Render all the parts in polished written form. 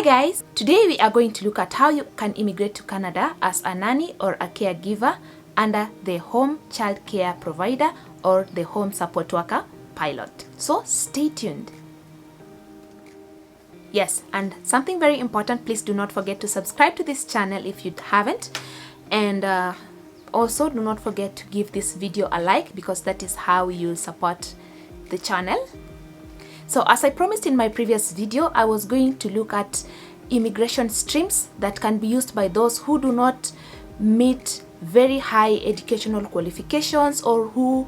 Hi guys, today we are going to look at how you can immigrate to Canada as a nanny or a caregiver under the Home Childcare Provider or the Home Support Worker pilot. So stay tuned. Yes, and something very important, please do not forget to subscribe to this channel if you haven't, and also do not forget to give this video a like, because that is how you support the channel. So as I promised in my previous video, I was going to look at immigration streams that can be used by those who do not meet very high educational qualifications, or who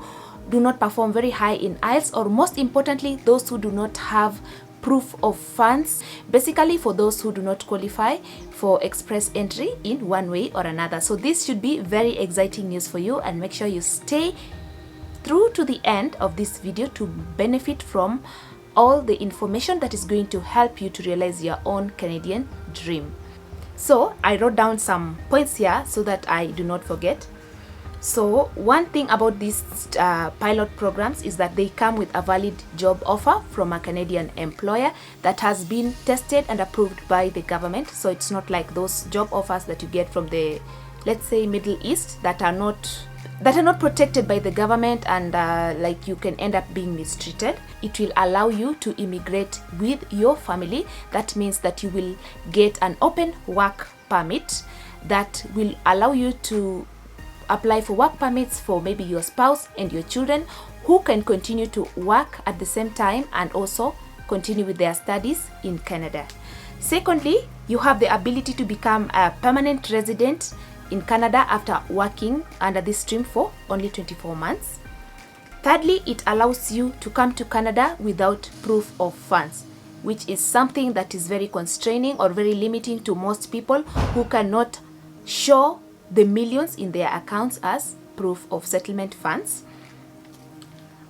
do not perform very high in IELTS, or most importantly, those who do not have proof of funds, basically for those who do not qualify for express entry in one way or another. So this should be very exciting news for you, and make sure you stay through to the end of this video to benefit from all the information that is going to help you to realize your own Canadian dream. So I wrote down some points here so that I do not forget. So one thing about these pilot programs is that they come with a valid job offer from a Canadian employer that has been tested and approved by the government. So it's not like those job offers that you get from the, let's say, Middle East, that are not protected by the government, and like you can end up being mistreated. It will allow you to immigrate with your family. That means that you will get an open work permit that will allow you to apply for work permits for maybe your spouse and your children, who can continue to work at the same time and also continue with their studies in Canada. Secondly, you have the ability to become a permanent resident in Canada after working under this stream for only 24 months. Thirdly, it allows you to come to Canada without proof of funds, which is something that is very constraining or very limiting to most people who cannot show the millions in their accounts as proof of settlement funds.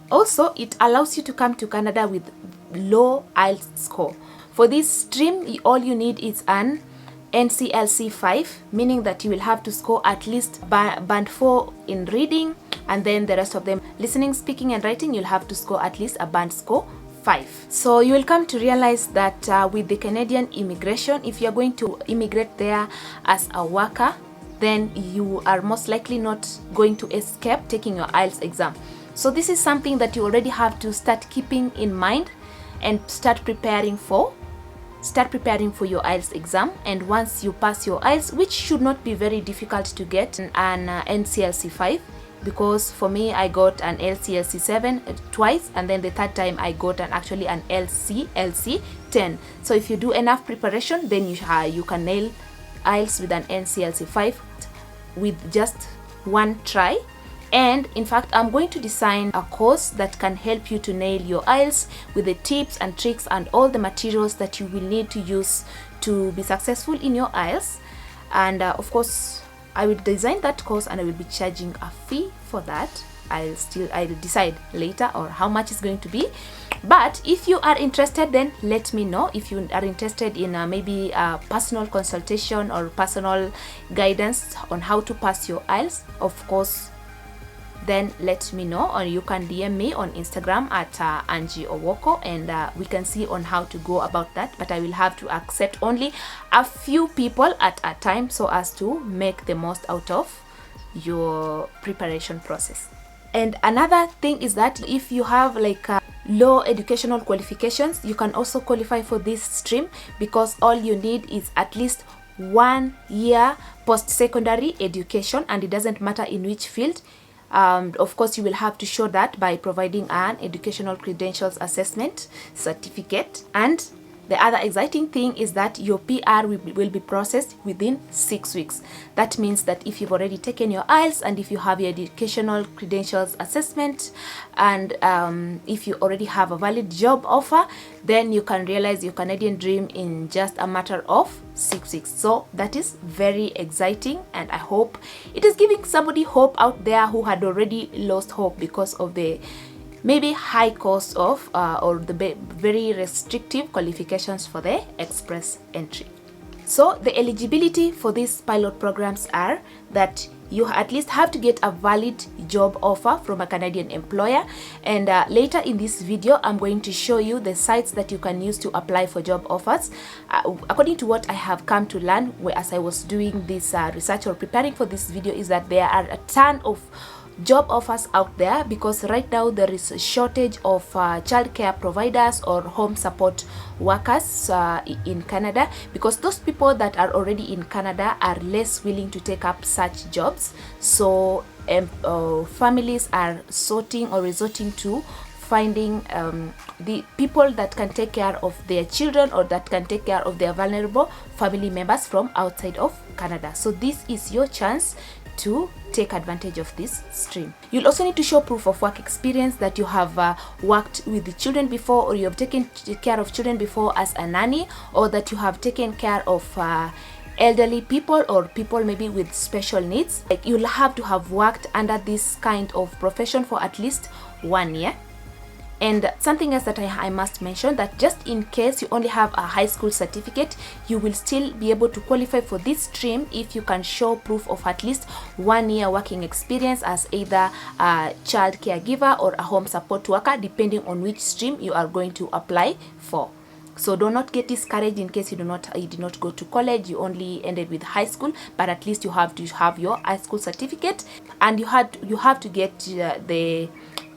Also, it allows you to come to Canada with low IELTS score. For this stream, all you need is an NCLC 5, meaning that you will have to score at least band 4 in reading, and then the rest of them, listening, speaking and writing, you'll have to score at least a band score 5. So you will come to realize that with the Canadian immigration, if you're going to immigrate there as a worker, then you are most likely not going to escape taking your IELTS exam. So this is something that you already have to start keeping in mind and start preparing for your IELTS exam. And once you pass your IELTS, which should not be very difficult to get, an NCLC 5, because for me I got an LCLC 7 twice, and then the third time I got an LCLC 10. So if you do enough preparation, then you can nail IELTS with an NCLC 5 with just one try. And in fact, I'm going to design a course that can help you to nail your IELTS with the tips and tricks and all the materials that you will need to use to be successful in your IELTS. And of course, I will design that course and I will be charging a fee for that. I'll decide later or how much it's going to be. But if you are interested, then let me know. If you are interested in maybe a personal consultation or personal guidance on how to pass your IELTS, of course, then let me know, or you can DM me on Instagram at Angie Owoko, and we can see on how to go about that. But I will have to accept only a few people at a time, so as to make the most out of your preparation process. And another thing is that if you have like low educational qualifications, you can also qualify for this stream, because all you need is at least 1 year post-secondary education, and it doesn't matter in which field. Of course, you will have to show that by providing an educational credentials assessment certificate. And the other exciting thing is that your PR will be processed within 6 weeks. That means that if you've already taken your IELTS, and if you have your educational credentials assessment, and if you already have a valid job offer, then you can realize your Canadian dream in just a matter of 6 weeks. So that is very exciting, and I hope it is giving somebody hope out there who had already lost hope because of the maybe high cost of or the very restrictive qualifications for the express entry. So the eligibility for these pilot programs are that you at least have to get a valid job offer from a Canadian employer, and later in this video I'm going to show you the sites that you can use to apply for job offers. According to what I have come to learn as I was doing this research or preparing for this video, is that there are a ton of job offers out there, because right now there is a shortage of childcare providers or home support workers in Canada, because those people that are already in Canada are less willing to take up such jobs. So families are sorting or resorting to finding the people that can take care of their children or that can take care of their vulnerable family members from outside of Canada. So this is your chance to take advantage of this stream. You'll also need to show proof of work experience, that you have worked with the children before, or you have taken care of children before as a nanny, or that you have taken care of elderly people or people maybe with special needs. Like, you'll have to have worked under this kind of profession for at least 1 year. And something else that I must mention, that just in case you only have a high school certificate, you will still be able to qualify for this stream if you can show proof of at least 1 year working experience as either a child caregiver or a home support worker, depending on which stream you are going to apply for. So do not get discouraged in case you did not go to college, you only ended with high school, but at least you have to have your high school certificate, and you have to get the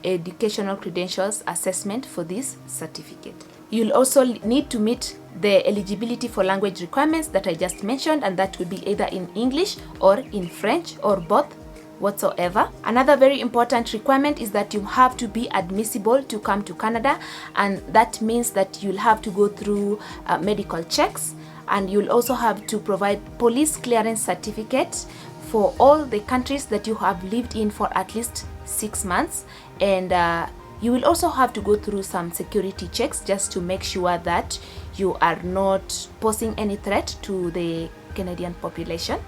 educational credentials assessment for this certificate. You'll also need to meet the eligibility for language requirements that I just mentioned, and that could be either in English or in French or both whatsoever. Another very important requirement is that you have to be admissible to come to Canada, and that means that you'll have to go through medical checks, and you'll also have to provide police clearance certificate for all the countries that you have lived in for at least 6 months, and you will also have to go through some security checks just to make sure that you are not posing any threat to the Canadian population.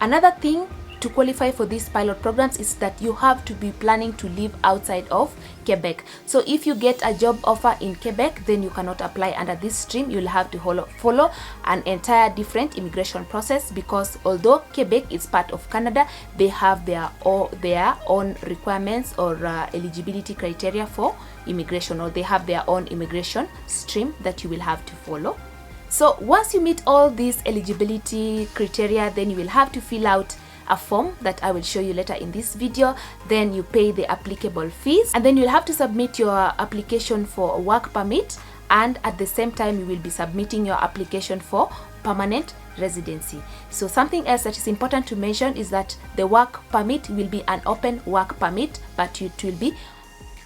Another thing to qualify for these pilot programs is that you have to be planning to live outside of Quebec. So if you get a job offer in Quebec, then you cannot apply under this stream. You'll have to follow an entire different immigration process, because although Quebec is part of Canada, they have their own requirements or eligibility criteria for immigration, or they have their own immigration stream that you will have to follow. So once you meet all these eligibility criteria, then you will have to fill out a form that I will show you later in this video. Then you pay the applicable fees, and then you'll have to submit your application for a work permit, and at the same time you will be submitting your application for permanent residency. So something else that is important to mention is that the work permit will be an open work permit, but it will be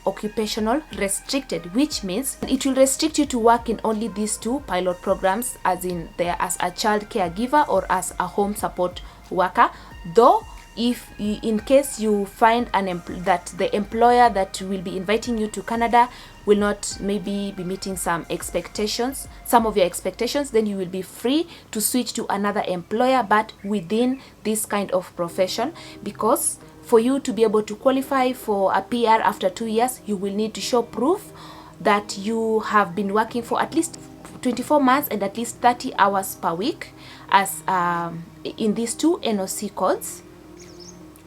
occupational restricted, which means it will restrict you to work in only these two pilot programs, as in there as a child caregiver or as a home support worker. Though if in case you find that the employer that will be inviting you to Canada will not maybe be meeting some of your expectations, then you will be free to switch to another employer, but within this kind of profession, because for you to be able to qualify for a PR after 2 years, you will need to show proof that you have been working for at least 24 months and at least 30 hours per week as in these two NOC codes.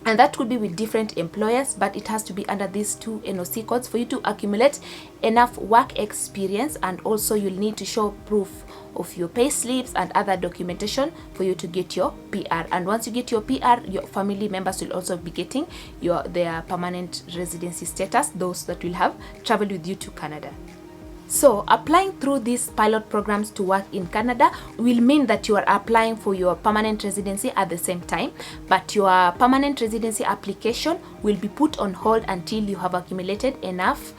And that could be with different employers, but it has to be under these two NOC codes for you to accumulate enough work experience. And also you'll need to show proof of your pay slips and other documentation for you to get your PR. And once you get your PR, your family members will also be getting their permanent residency status, those that will have traveled with you to Canada. So applying through these pilot programs to work in Canada will mean that you are applying for your permanent residency at the same time, but your permanent residency application will be put on hold until you have accumulated enough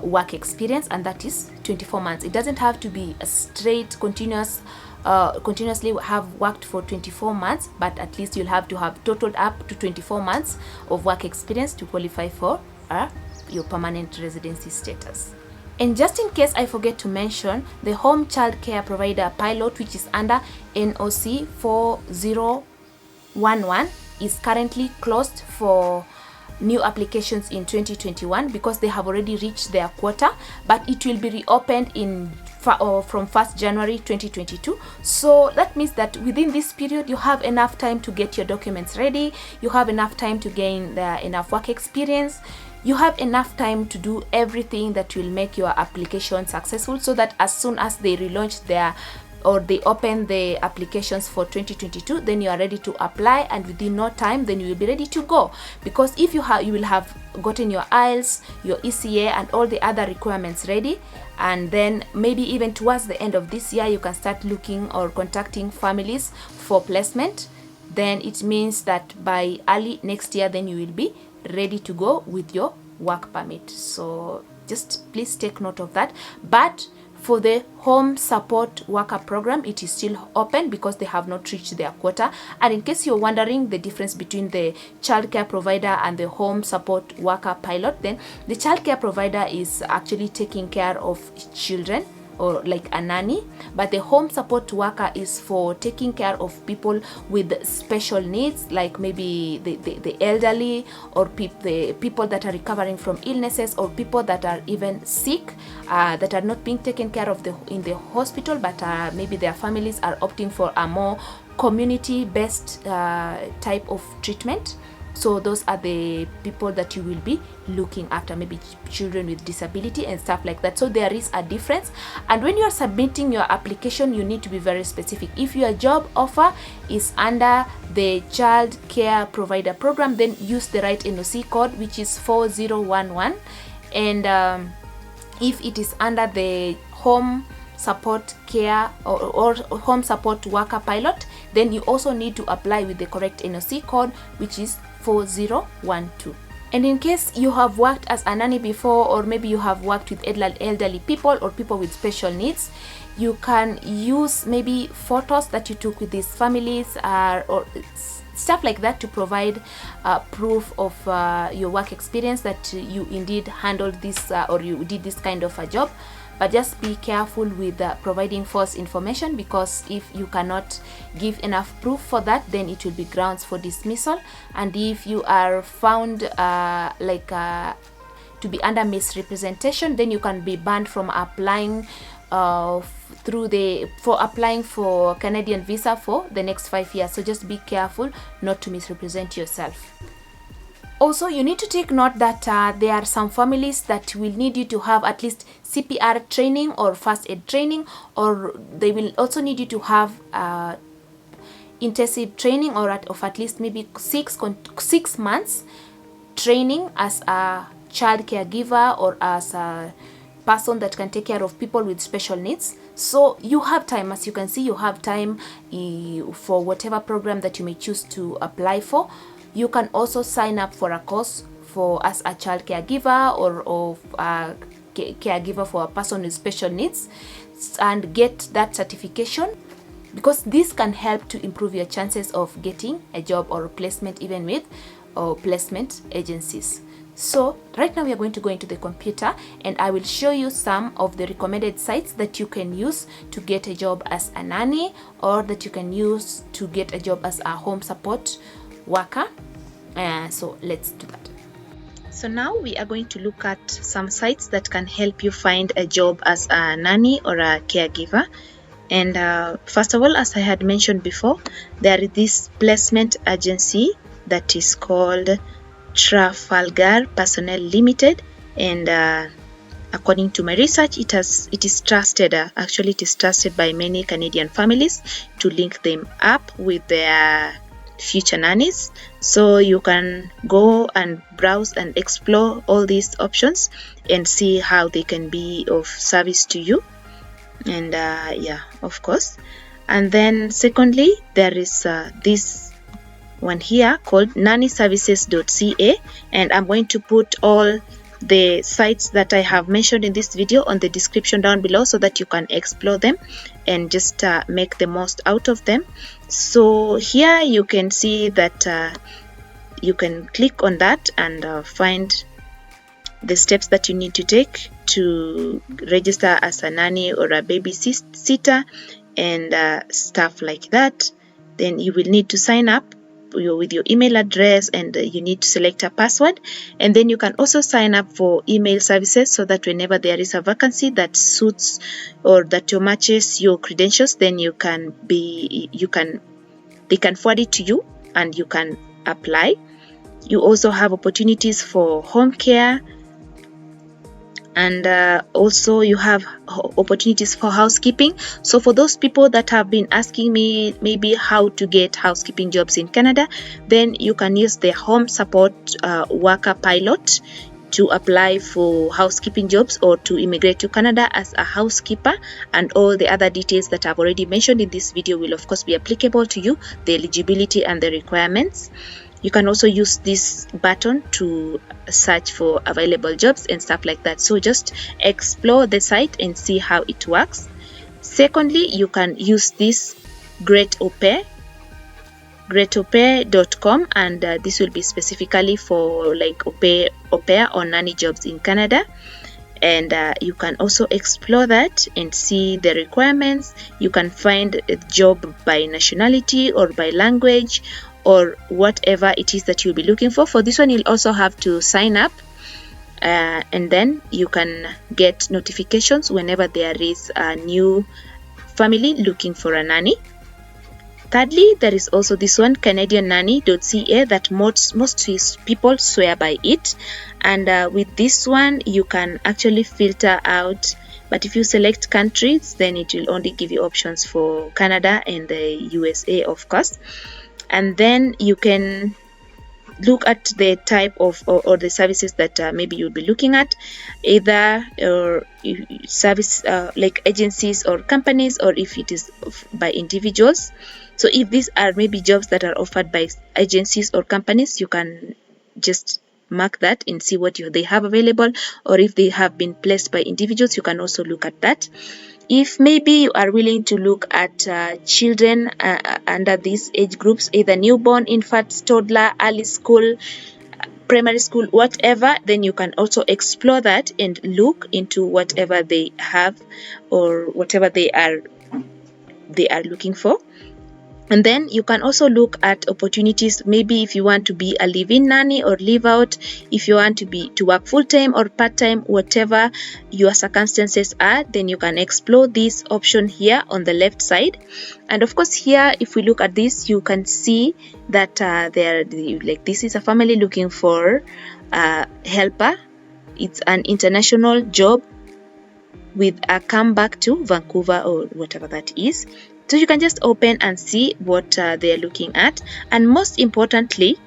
work experience, and that is 24 months. It doesn't have to be a straight continuously have worked for 24 months, but at least you'll have to have totaled up to 24 months of work experience to qualify for your permanent residency status. And just in case I forget to mention, the Home Childcare Provider pilot, which is under NOC 4011, is currently closed for new applications in 2021 because they have already reached their quota, but it will be reopened in from 1st January 2022. So that means that within this period you have enough time to get your documents ready, you have enough time to gain enough work experience, you have enough time to do everything that will make your application successful, so that as soon as they relaunch their or they open the applications for 2022, then you are ready to apply, and within no time then you will be ready to go. Because if you will have gotten your IELTS, your ECA and all the other requirements ready, and then maybe even towards the end of this year you can start looking or contacting families for placement, then it means that by early next year then you will be ready to go with your work permit. So just please take note of that. But for the home support worker program, it is still open because they have not reached their quota. And in case you're wondering the difference between the childcare provider and the home support worker pilot, then the childcare provider is actually taking care of children, or like a nanny, but the home support worker is for taking care of people with special needs, like maybe the elderly, or the people that are recovering from illnesses, or people that are even sick, that are not being taken care of in the hospital, but maybe their families are opting for a more community-based type of treatment. So those are the people that you will be looking after, maybe children with disability and stuff like that. So there is a difference, and when you are submitting your application you need to be very specific. If your job offer is under the child care provider program, then use the right NOC code, which is 4011, and if it is under the home support care or home support worker pilot, then you also need to apply with the correct NOC code, which is 4012. And in case you have worked as a nanny before, or maybe you have worked with elderly people or people with special needs, you can use maybe photos that you took with these families or stuff like that to provide proof of your work experience, that you indeed handled this or you did this kind of a job. But just be careful with providing false information, because if you cannot give enough proof for that, then it will be grounds for dismissal. And if you are found to be under misrepresentation, then you can be banned from applying applying for Canadian visa for the next 5 years. So just be careful not to misrepresent yourself. Also, you need to take note that there are some families that will need you to have at least CPR training or first aid training, or they will also need you to have intensive training of at least maybe 6 months training as a child caregiver or as a person that can take care of people with special needs. So you have time, as you can see, you have time for whatever program that you may choose to apply for. You can also sign up for a course as a child caregiver or a caregiver for a person with special needs, and get that certification, because this can help to improve your chances of getting a job or a placement, even with placement agencies. So right now we are going to go into the computer, and I will show you some of the recommended sites that you can use to get a job as a nanny, or that you can use to get a job as a home support worker. So let's do that. So now we are going to look at some sites that can help you find a job as a nanny or a caregiver. And first of all, as I had mentioned before, there is this placement agency that is called Trafalgar Personnel Limited, and according to my research, it is trusted. Actually, it is trusted by many Canadian families to link them up with their future nannies. So you can go and browse and explore all these options and see how they can be of service to you. And yeah, of course. And then secondly, there is this one here called nannyservices.ca, and I'm going to put all the sites that I have mentioned in this video on the description down below, so that you can explore them and just make the most out of them. So here you can see that you can click on that and find the steps that you need to take to register as a nanny or a babysitter and stuff like that. Then you will need to sign up with your email address, and you need to select a password. And then you can also sign up for email services, so that whenever there is a vacancy that suits or that matches your credentials, then they can forward it to you and you can apply. You also have opportunities for home care, and also you have opportunities for housekeeping. So for those people that have been asking me maybe how to get housekeeping jobs in Canada, then you can use the home support worker pilot to apply for housekeeping jobs or to immigrate to Canada as a housekeeper. And all the other details that I've already mentioned in this video will of course be applicable to you, the eligibility and the requirements. You can also use this button to search for available jobs and stuff like that. So just explore the site and see how it works. Secondly, you can use this Great Au Pair, greataupair.com, and this will be specifically for like au pair or nanny jobs in Canada. And you can also explore that and see the requirements. You can find a job by nationality or by language or whatever it is that you'll be looking for. For this one, you'll also have to sign up, and then you can get notifications whenever there is a new family looking for a nanny. Thirdly, there is also this one, CanadianNanny.ca, that most people swear by it. And with this one, you can actually filter out, but if you select countries, then it will only give you options for Canada and the USA, of course. And then you can look at the type of or the services that maybe you'll be looking at, either service like agencies or companies, or if it is by individuals. So if these are maybe jobs that are offered by agencies or companies, you can just mark that and see what they have available. Or if they have been placed by individuals, you can also look at that. If maybe you are willing to look at children under these age groups, either newborn, infants, toddler, early school, primary school, whatever, then you can also explore that and look into whatever they have or whatever they are looking for. And then you can also look at opportunities, maybe if you want to be a live-in nanny or live out, if you want to work full-time or part-time, whatever your circumstances are, then you can explore this option here on the left side. And of course here, if we look at this, you can see that this is a family looking for a helper. It's an international job with a comeback to Vancouver or whatever that is. So you can just open and see what they're looking at. And most importantly,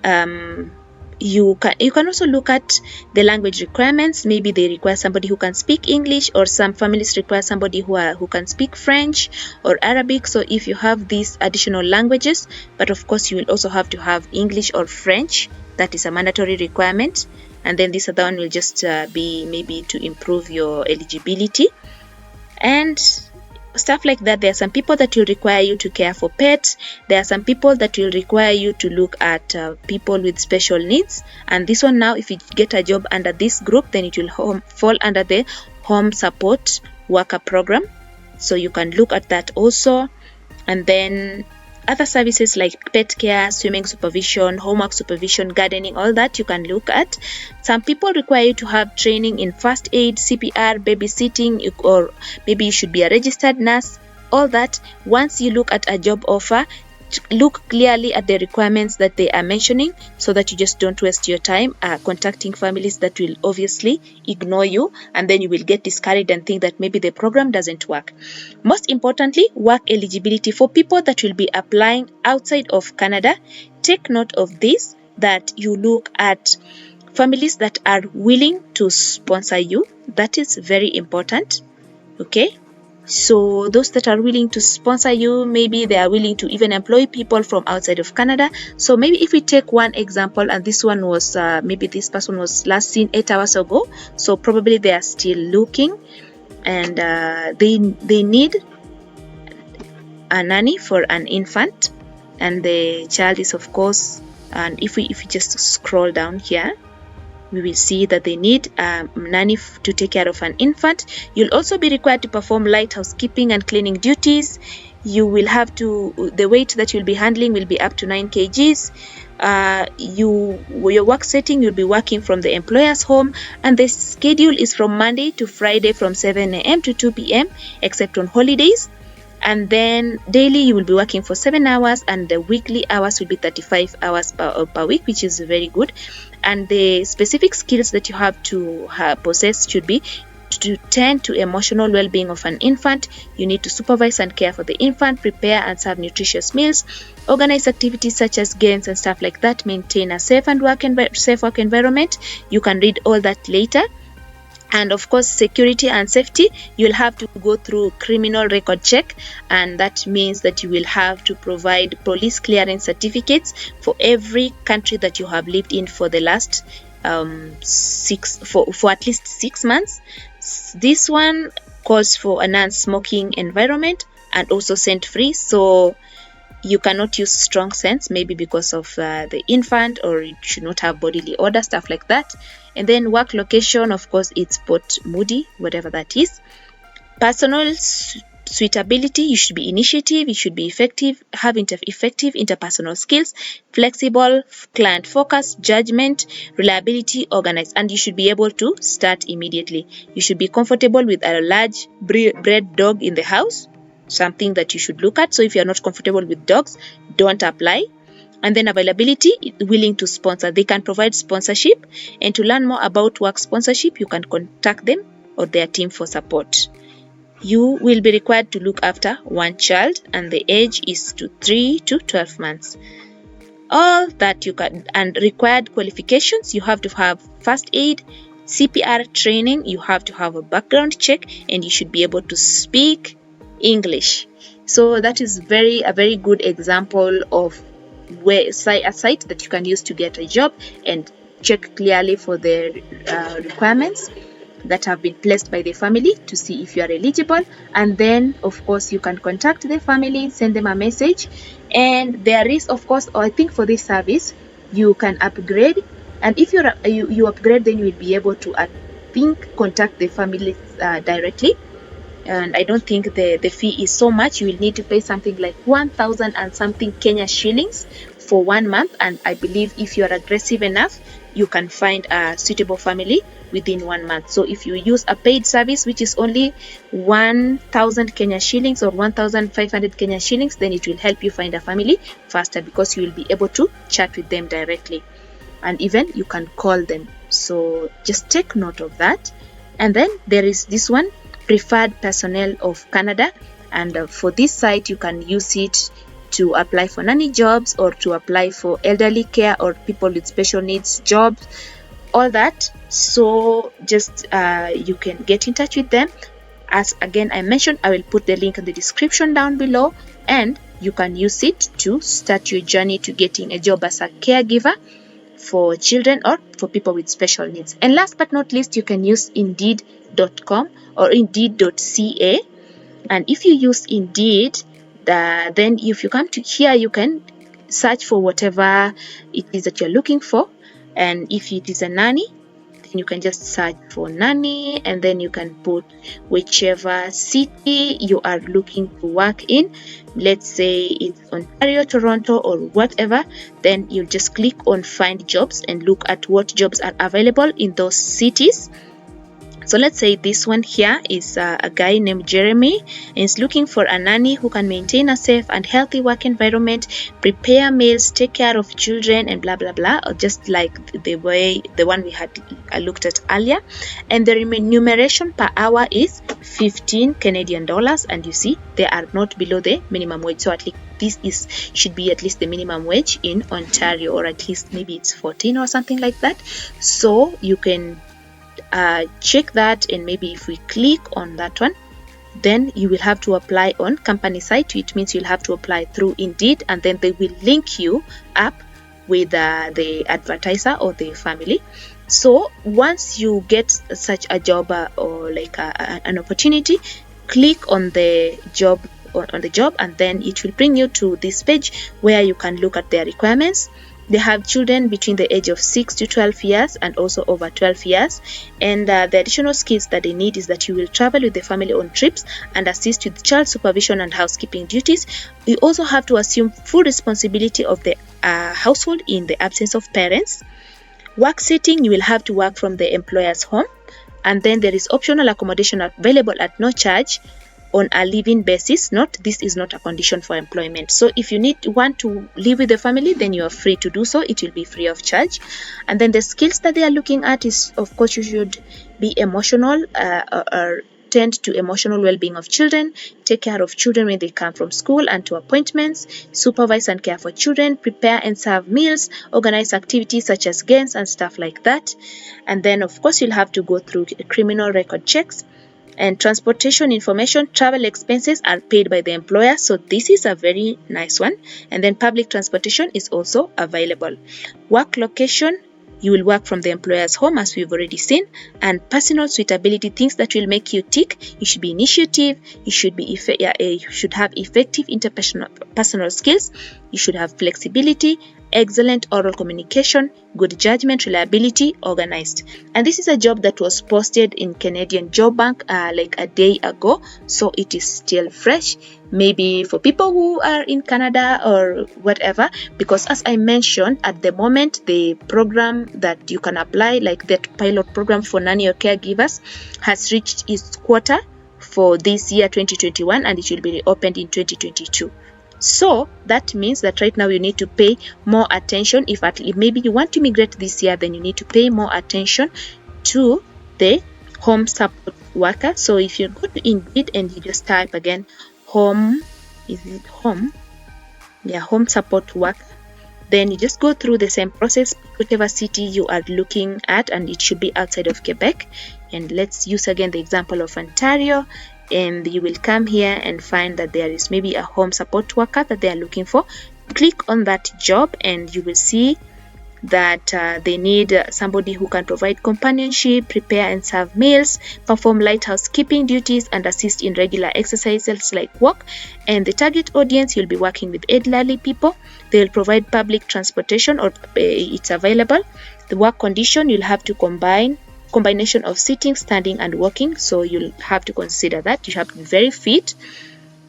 you can also look at the language requirements. Maybe they require somebody who can speak English, or some families require somebody who can speak French or Arabic. So if you have these additional languages, but of course you will also have to have English or French, that is a mandatory requirement. And then this other one will just be maybe to improve your eligibility and stuff like that. There are some people that will require you to care for pets. There are some people that will require you to look at people with special needs. And this one now, if you get a job under this group, then it will fall under the home support worker program. So you can look at that also. And then other services like pet care, swimming supervision, homework supervision, gardening, all that you can look at. Some people require you to have training in first aid, CPR, babysitting, or maybe you should be a registered nurse. All that, once you look at a job offer, look clearly at the requirements that they are mentioning, so that you just don't waste your time contacting families that will obviously ignore you, and then you will get discouraged and think that maybe the program doesn't work. Most importantly, work eligibility. For people that will be applying outside of Canada, take note of this, that you look at families that are willing to sponsor you. That is very important. Okay, so those that are willing to sponsor you, maybe they are willing to even employ people from outside of Canada. So maybe if we take one example, and this one was maybe this person was last seen 8 hours ago, so probably they are still looking, and they need a nanny for an infant, and the child is of course, and if we just scroll down here, we will see that they need a nanny to take care of an infant. You'll also be required to perform light housekeeping and cleaning duties. you will have to, the weight that you'll be handling will be up to 9 kgs. Your work setting, you'll be working from the employer's home, and the schedule is from Monday to Friday from 7 a.m. to 2 p.m. except on holidays. And then daily you will be working for 7 hours, and the weekly hours will be 35 hours per week, which is very good. And the specific skills that you have to possess should be to tend to emotional well-being of an infant. You need to supervise and care for the infant, prepare and serve nutritious meals, organize activities such as games and stuff like that, maintain a safe work environment. You can read all that later. And of course, security and safety, you'll have to go through criminal record check, and that means that you will have to provide police clearance certificates for every country that you have lived in for the last for at least 6 months. This one calls for a non-smoking environment and also scent-free, so you cannot use strong scents, maybe because of the infant, or it should not have bodily odor, stuff like that. And then work location, of course, it's Port Moody, whatever that is. Personal suitability, you should be initiative, you should be effective, have effective interpersonal skills, flexible, client focused, judgment, reliability, organized, and you should be able to start immediately. You should be comfortable with a large bred dog in the house, something that you should look at. So if you're not comfortable with dogs, don't apply. And then availability, willing to sponsor. They can provide sponsorship, and to learn more about work sponsorship, you can contact them or their team for support. You will be required to look after one child, and the age is to 3 to 12 months. All that you can, and required qualifications, you have to have first aid, CPR training, you have to have a background check, and you should be able to speak English. So that is a very good example of a site that you can use to get a job and check clearly for the requirements that have been placed by the family to see if you are eligible. And then of course you can contact the family, send them a message, and there is, of course, I think for this service you can upgrade, and if you upgrade, then you will be able to, I think, contact the family directly. And I don't think the fee is so much. You will need to pay something like 1,000 and something Kenya shillings for 1 month, and I believe if you are aggressive enough, you can find a suitable family within 1 month. So if you use a paid service, which is only 1,000 Kenya shillings or 1,500 Kenya shillings, then it will help you find a family faster, because you will be able to chat with them directly, and even you can call them. So just take note of that. And then there is this one, Preferred Personnel of Canada, and for this site you can use it to apply for nanny jobs, or to apply for elderly care or people with special needs jobs, all that. So just you can get in touch with them. As again I mentioned, I will put the link in the description down below, and you can use it to start your journey to getting a job as a caregiver for children or for people with special needs. And last but not least, you can use Indeed.com or Indeed.ca. And if you use Indeed, then if you come to here, you can search for whatever it is that you're looking for. And if it is a nanny, then you can just search for nanny, and then you can put whichever city you are looking to work in. Let's say it's Ontario, Toronto, or whatever. Then you just click on find jobs and look at what jobs are available in those cities. So let's say this one here is a guy named Jeremy, and he's looking for a nanny who can maintain a safe and healthy work environment, prepare meals, take care of children, and blah blah blah, or just like the one we had looked at earlier. And the remuneration per hour is 15 Canadian dollars, and you see they are not below the minimum wage. So at least this should be at least the minimum wage in Ontario, or at least maybe it's 14 or something like that. So you can check that, and maybe if we click on that one, then you will have to apply on company site. It means you'll have to apply through Indeed, and then they will link you up with the advertiser or the family. So once you get such a job or like an opportunity, click on the job and then it will bring you to this page where you can look at their requirements. They have children between the age of 6 to 12 years and also over 12 years. And the additional skills that they need is that you will travel with the family on trips and assist with child supervision and housekeeping duties. You also have to assume full responsibility of the household in the absence of parents. Work setting, you will have to work from the employer's home. And then there is optional accommodation available at no charge on a living basis. This is not a condition for employment. So if you want to live with the family, then you are free to do so. It will be free of charge. And then the skills that they are looking at is, of course, you should be emotional or tend to emotional well-being of children, take care of children when they come from school and to appointments, supervise and care for children, prepare and serve meals, organize activities such as games and stuff like that. And then, of course, you'll have to go through criminal record checks. And transportation information, travel expenses are paid by the employer. So this is a very nice one. And then public transportation is also available. Work location, you will work from the employer's home, as we've already seen. And personal suitability, things that will make you tick. You should be initiative. You should have effective interpersonal skills. You should have flexibility, excellent oral communication, good judgment, reliability, organized. And this is a job that was posted in Canadian Job Bank like a day ago, so it is still fresh, maybe for people who are in Canada or whatever, because as I mentioned, at the moment the program that you can apply, like that pilot program for nanny or caregivers, has reached its quota for this year 2021, and it will be reopened in 2022. So that means that right now you need to pay more attention. If maybe you want to immigrate this year, then you need to pay more attention to the home support worker. So if you go to Indeed and you just type again home support worker, then you just go through the same process, whatever city you are looking at, and it should be outside of Quebec. And let's use again the example of Ontario. And you will come here and find that there is maybe a home support worker that they are looking for. Click on that job and you will see that they need somebody who can provide companionship, prepare and serve meals, perform light housekeeping duties, and assist in regular exercises like walk. And the target audience, you'll be working with elderly people. They'll provide public transportation, or it's available. The work condition, you'll have to combination of sitting, standing and walking, so you'll have to consider that. You have to be very fit.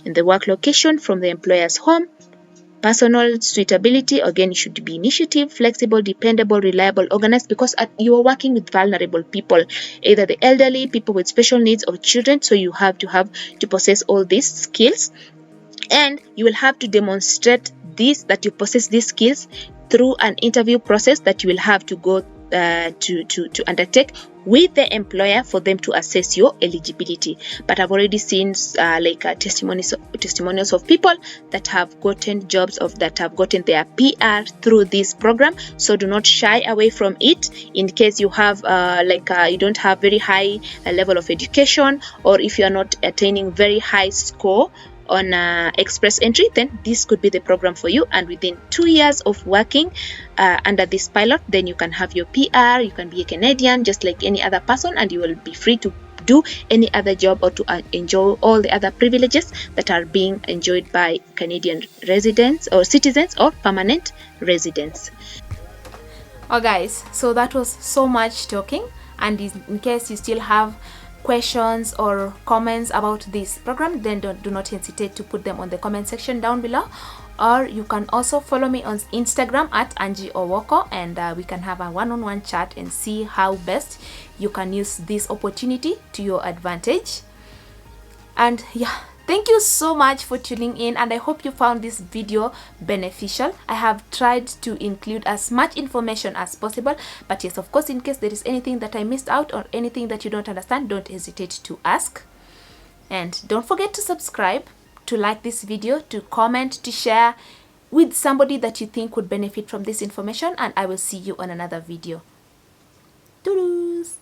In the work location, from the employer's home. Personal suitability, again, you should be initiative, flexible, dependable, reliable, organized, because you are working with vulnerable people, either the elderly, people with special needs, or children. So you have to possess all these skills, and you will have to demonstrate that you possess these skills through an interview process that you will have to go to undertake with the employer for them to assess your eligibility. But I've already seen testimonials of people that have gotten jobs, that have gotten their PR through this program. So do not shy away from it. In case you have you don't have very high level of education, or if you are not attaining very high score on express entry, then this could be the program for you. And within 2 years of working under this pilot, then you can have your PR. You can be a Canadian just like any other person, and you will be free to do any other job or to enjoy all the other privileges that are being enjoyed by Canadian residents or citizens or permanent residents. Oh guys, so that was so much talking, and in case you still have questions or comments about this program, then do not hesitate to put them on the comment section down below. Or you can also follow me on Instagram at Angie Owoko, and we can have a one-on-one chat and see how best you can use this opportunity to your advantage. And yeah, thank you so much for tuning in, and I hope you found this video beneficial. I have tried to include as much information as possible, but yes, of course, in case there is anything that I missed out or anything that you don't understand, don't hesitate to ask. And don't forget to subscribe, to like this video, to comment, to share with somebody that you think would benefit from this information, and I will see you on another video. Toodles!